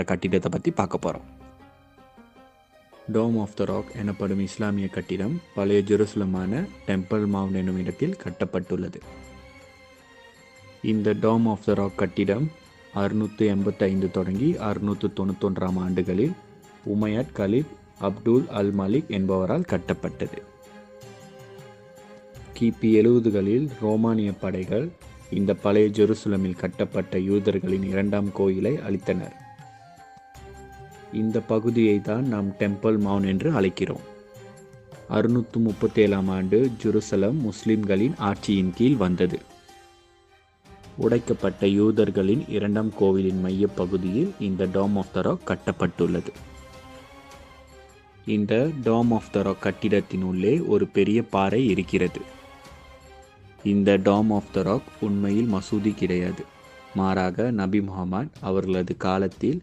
கட்டிடத்தை பற்றி பார்க்க போகிறோம். டோம் ஆஃப் த ராக் எனப்படும் இஸ்லாமிய கட்டிடம் பழைய ஜெருசலமான டெம்பிள் மவுண்ட் என்னும் இடத்தில் கட்டப்பட்டுள்ளது. இந்த டோம் ஆஃப் த ராக் கட்டிடம் 685 தொடங்கி 691 ஆண்டுகளில் உமையட் கலீப் அப்துல் அல் மலிக் என்பவரால் கட்டப்பட்டது. கிபி 70களில் ரோமானிய படைகள் இந்த பழைய ஜெருசலமில் கட்டப்பட்ட யூதர்களின் இரண்டாம் கோயிலை அழித்தனர். இந்த பகுதியை தான் நாம் டெம்பிள் மவுண்ட் என்று அழைக்கிறோம். 637 ஆண்டு ஜெருசலம் முஸ்லிம்களின் ஆட்சியின் கீழ் வந்தது. உடைக்கப்பட்ட யூதர்களின் இரண்டாம் கோவிலின் மைய பகுதியில் இந்த டோம் ஆஃப் த ராக் கட்டப்பட்டுள்ளது. இந்த டோம் ஆஃப் த ராக் கட்டிடத்தின் உள்ளே ஒரு பெரிய பாறை இருக்கிறது. இந்த டோம் ஆஃப் த ராக் உண்மையில் மசூதி கிடையாது. மாறாக நபி முகமது அவர்களது காலத்தில்